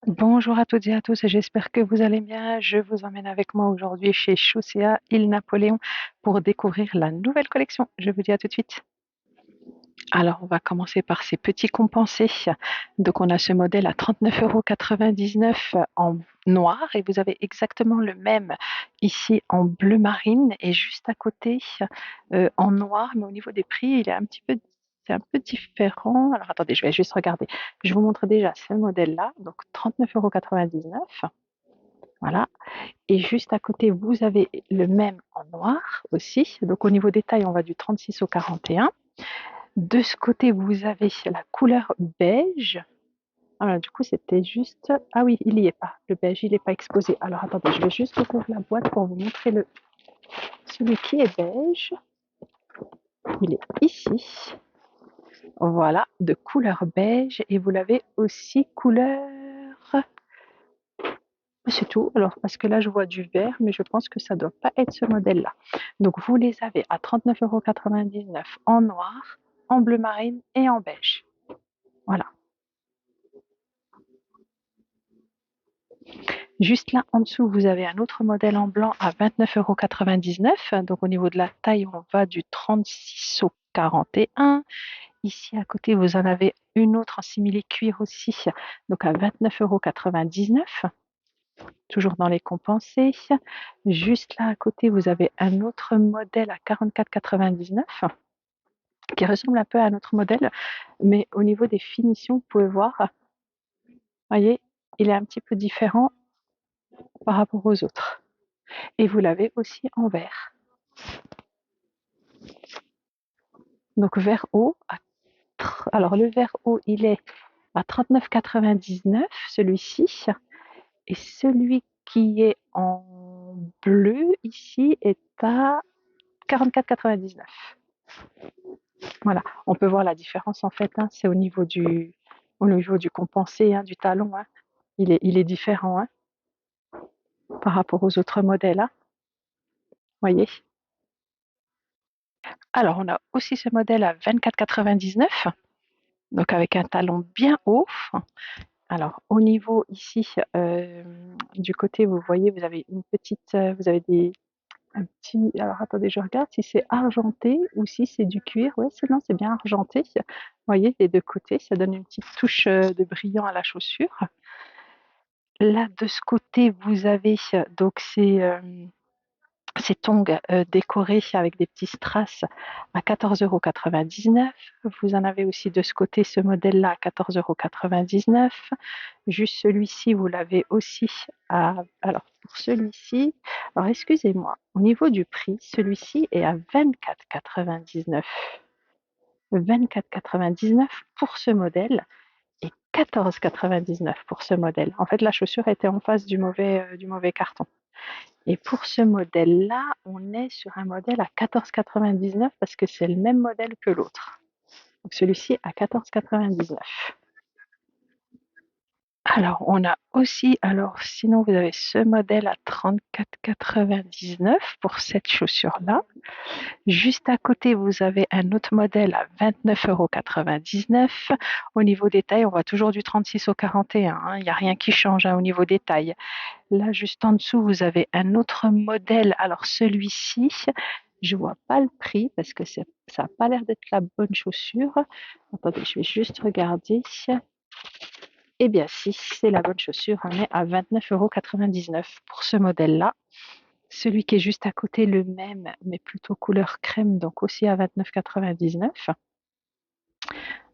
Bonjour à toutes et à tous, j'espère que vous allez bien. Je vous emmène avec moi aujourd'hui chez Chaussea Il Napoléon pour découvrir la nouvelle collection. Je vous dis à tout de suite. Alors, on va commencer par ces petits compensés. Donc, on a ce modèle à 39,99 € en noir et vous avez exactement le même ici en bleu marine et juste à côté en noir, mais au niveau des prix, il est c'est un peu différent. Alors, attendez, je vais juste regarder. Je vous montre déjà ce modèle-là, donc 39,99 €. Voilà. Et juste à côté, vous avez le même en noir aussi. Donc, au niveau des tailles, on va du 36 au 41. De ce côté, vous avez la couleur beige. Alors, du coup, c'était juste. Ah oui, il n'y est pas. Le beige, il n'est pas exposé. Alors, attendez, je vais juste ouvrir la boîte pour vous montrer celui qui est beige. Il est ici. Voilà, de couleur beige. Et vous l'avez aussi couleur. C'est tout. Alors, parce que là, je vois du vert, mais je pense que ça ne doit pas être ce modèle-là. Donc, vous les avez à 39,99 € en noir, en bleu marine et en beige. Voilà. Juste là en dessous, vous avez un autre modèle en blanc à 29,99 €. Donc au niveau de la taille, on va du 36 au 41. Ici à côté, vous en avez une autre en simili cuir aussi, donc à 29,99 €. Toujours dans les compensés. Juste là à côté, vous avez un autre modèle à 44,99 € qui ressemble un peu à un autre modèle, mais au niveau des finitions, vous pouvez voir, voyez, il est un petit peu différent par rapport aux autres. Et vous l'avez aussi en vert. Donc vert haut, alors le vert haut, il est à 39,99 € celui-ci. Et celui qui est en bleu ici est à 44,99 €. Voilà, on peut voir la différence en fait, c'est au niveau du compensé, du talon. Il est différent par rapport aux autres modèles. Voyez. Alors, on a aussi ce modèle à 24,99 €, donc avec un talon bien haut. Alors, au niveau ici, du côté, vous voyez, vous avez une petite, vous avez un petit. Alors, attendez, je regarde si c'est argenté ou si c'est du cuir. Ouais, non, c'est bien argenté. Vous voyez, les deux côtés, ça donne une petite touche de brillant à la chaussure. Là, de ce côté, vous avez donc ces tongs décorés avec des petits strass à 14,99 €. Vous en avez aussi de ce côté ce modèle-là à 14,99 €. Juste celui-ci, vous l'avez aussi à. Alors, pour celui-ci, alors excusez-moi, au niveau du prix, celui-ci est à 24,99 €. 24,99 € pour ce modèle et 14,99 € pour ce modèle. En fait, la chaussure était en face du mauvais carton. Et pour ce modèle-là, on est sur un modèle à 14,99 € parce que c'est le même modèle que l'autre. Donc celui-ci à 14,99 €. Alors, on a aussi, alors sinon vous avez ce modèle à 34,99 € pour cette chaussure-là. Juste à côté, vous avez un autre modèle à 29,99 €. Au niveau des tailles, on voit toujours du 36 au 41. Il n'y a rien qui change au niveau des tailles. Là, juste en dessous, vous avez un autre modèle. Alors celui-ci, je ne vois pas le prix parce que ça n'a pas l'air d'être la bonne chaussure. Attendez, je vais juste regarder. Eh bien, si, c'est la bonne chaussure. On est à 29,99 € pour ce modèle-là. Celui qui est juste à côté, le même, mais plutôt couleur crème, donc aussi à 29,99 €.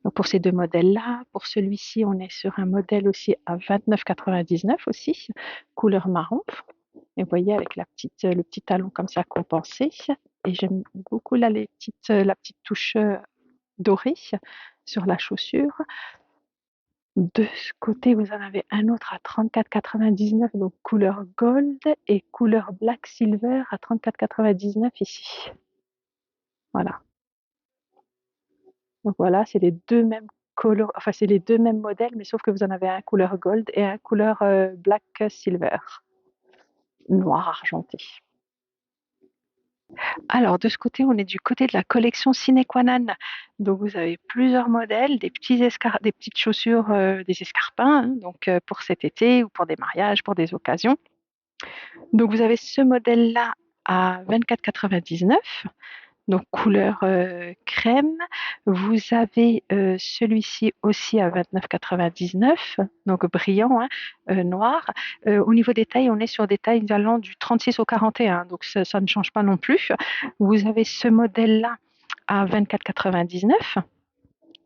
Donc pour ces deux modèles-là, pour celui-ci, on est sur un modèle aussi à 29,99 € aussi, couleur marron. Et vous voyez avec le petit talon comme ça compensé. Et j'aime beaucoup là la petite touche dorée sur la chaussure. De ce côté, vous en avez un autre à 34,99 €, donc couleur gold et couleur black silver à 34,99 € ici. Voilà. Donc voilà, c'est les deux mêmes enfin c'est les deux mêmes modèles, mais sauf que vous en avez un couleur gold et un couleur black silver, noir argenté. Alors, de ce côté, on est du côté de la collection Sine Qua Non. Donc, vous avez plusieurs modèles, des petites chaussures, des escarpins, hein, donc pour cet été ou pour des mariages, pour des occasions. Donc, vous avez ce modèle-là à 24,99, donc couleur crème. Vous avez celui-ci aussi à 29,99, donc brillant, hein, noir. Au niveau des tailles, on est sur des tailles allant du 36 au 41, donc ça ne change pas non plus. Vous avez ce modèle-là à 24,99.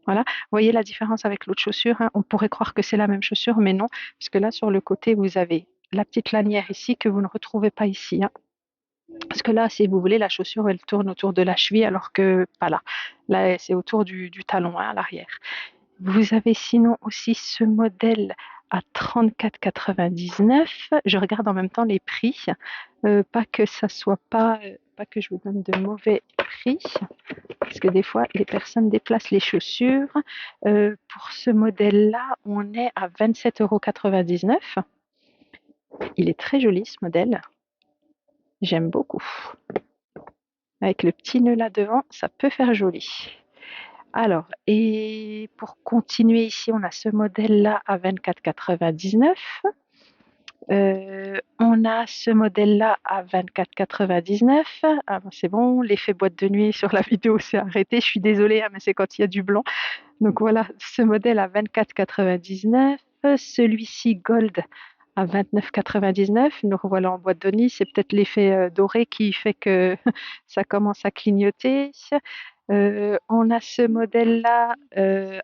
Voilà, vous voyez la différence avec l'autre chaussure, hein. On pourrait croire que c'est la même chaussure, mais non, parce que là, sur le côté, vous avez la petite lanière ici que vous ne retrouvez pas ici, hein. Parce que là, si vous voulez, la chaussure, elle tourne autour de la cheville, alors que pas là. Là, c'est autour du talon, hein, à l'arrière. Vous avez sinon aussi ce modèle à 34,99. Je regarde en même temps les prix, pas que ça soit pas que je vous donne de mauvais prix, parce que des fois les personnes déplacent les chaussures. Pour ce modèle-là, on est à 27,99 €. Il est très joli ce modèle, j'aime beaucoup. Avec le petit nœud là devant, ça peut faire joli. Alors, et pour continuer ici, on a ce modèle-là à 24,99. On a ce modèle-là à 24,99. Ah ben, c'est bon, l'effet boîte de nuit sur la vidéo s'est arrêté. Je suis désolée, hein, mais c'est quand il y a du blanc. Donc voilà, ce modèle à 24,99. Celui-ci Gold à 29,99. Nous revoilà en boîte de nuit. C'est peut-être l'effet doré qui fait que ça commence à clignoter. On a ce modèle-là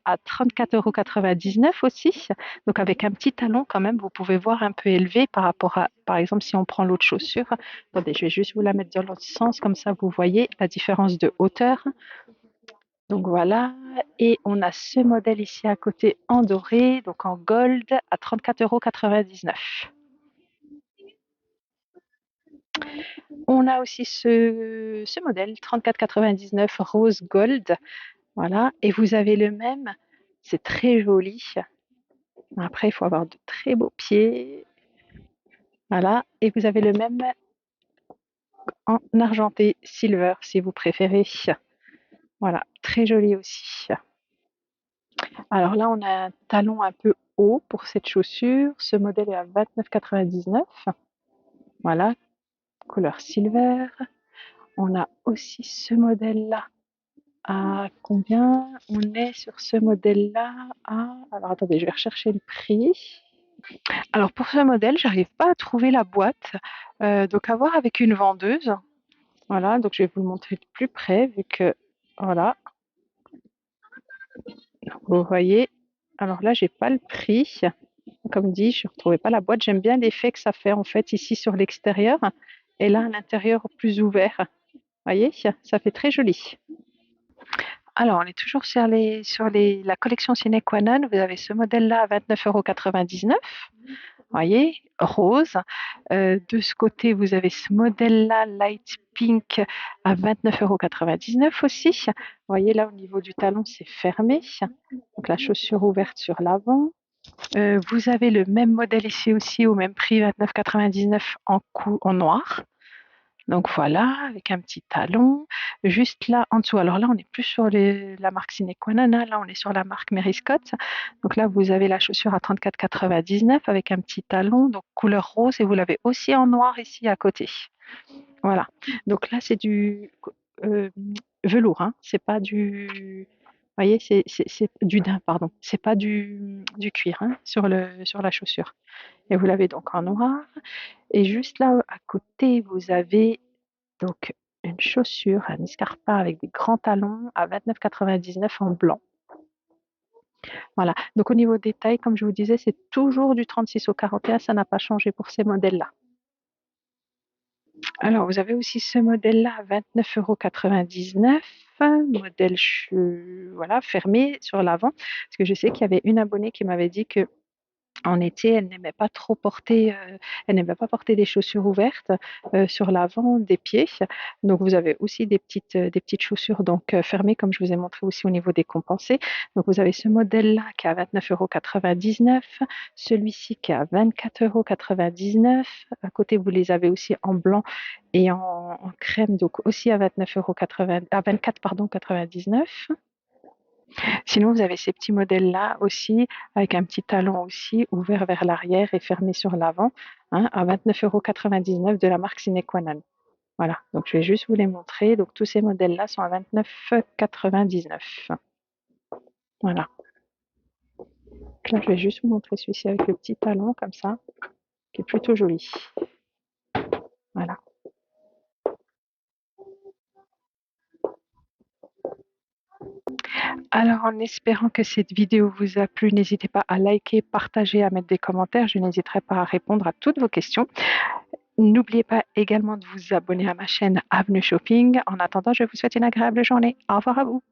à 34,99 € aussi. Donc avec un petit talon quand même, vous pouvez voir un peu élevé par rapport à, par exemple, si on prend l'autre chaussure. Attendez, je vais juste vous la mettre dans l'autre sens, comme ça vous voyez la différence de hauteur. Donc voilà, et on a ce modèle ici à côté en doré, donc en gold, à 34,99 €. On a aussi ce modèle 34,99 rose gold. Voilà, et vous avez le même, c'est très joli. Après, il faut avoir de très beaux pieds. Voilà, et vous avez le même en argenté silver si vous préférez. Voilà, très joli aussi. Alors là, on a un talon un peu haut pour cette chaussure. Ce modèle est à 29,99. Voilà, couleur silver. On a aussi ce modèle-là à combien? On est sur ce modèle-là à... Alors attendez, je vais rechercher le prix. Alors pour ce modèle, j'arrive pas à trouver la boîte, donc à voir avec une vendeuse. Voilà, donc je vais vous le montrer de plus près vu que voilà, vous voyez. Alors là, j'ai pas le prix. Comme dit, je ne retrouvais pas la boîte. J'aime bien l'effet que ça fait en fait ici sur l'extérieur et là à l'intérieur plus ouvert. Vous voyez, ça fait très joli. Alors, on est toujours sur la collection Sine Qua Non. Vous avez ce modèle-là à 29,99 €. Voyez, rose. De ce côté, vous avez ce modèle-là, light pink, à 29,99 € aussi. Vous voyez, là, au niveau du talon, c'est fermé. Donc, la chaussure ouverte sur l'avant. Vous avez le même modèle ici aussi, au même prix, 29,99 € en noir. Donc voilà, avec un petit talon. Juste là, en dessous, alors là, on n'est plus sur la marque Sine Qua Non, hein, là, on est sur la marque Mary Scott. Donc là, vous avez la chaussure à 34,99 € avec un petit talon, donc couleur rose, et vous l'avez aussi en noir ici à côté. Voilà. Donc là, c'est du euh, velours, hein. C'est pas du. Vous voyez, c'est du daim, pardon. C'est pas du cuir, hein, sur la chaussure. Et vous l'avez donc en noir. Et juste là à côté, vous avez donc une chaussure, un escarpin avec des grands talons à 29,99 € en blanc. Voilà. Donc au niveau des tailles, comme je vous disais, c'est toujours du 36 au 41, ça n'a pas changé pour ces modèles-là. Alors vous avez aussi ce modèle-là à 29,99 €, modèle voilà, fermé sur l'avant, parce que je sais qu'il y avait une abonnée qui m'avait dit que En été, elle n'aimait pas porter des chaussures ouvertes sur l'avant des pieds. Donc, vous avez aussi des petites chaussures donc fermées, comme je vous ai montré aussi au niveau des compensés. Donc, vous avez ce modèle-là qui est à 29,99 €, celui-ci qui est à 24,99 €. À côté, vous les avez aussi en blanc et en crème, donc aussi à 29,80 à 24, pardon, 99. Sinon, vous avez ces petits modèles-là aussi, avec un petit talon aussi, ouvert vers l'arrière et fermé sur l'avant, hein, à 29,99 € de la marque Sine Qua Non. Voilà, donc je vais juste vous les montrer. Donc tous ces modèles-là sont à 29,99 €. Voilà. Là, je vais juste vous montrer celui-ci avec le petit talon comme ça, qui est plutôt joli. Voilà. Alors, en espérant que cette vidéo vous a plu, n'hésitez pas à liker, partager, à mettre des commentaires. Je n'hésiterai pas à répondre à toutes vos questions. N'oubliez pas également de vous abonner à ma chaîne Avenue Shopping. En attendant, je vous souhaite une agréable journée. Au revoir à vous.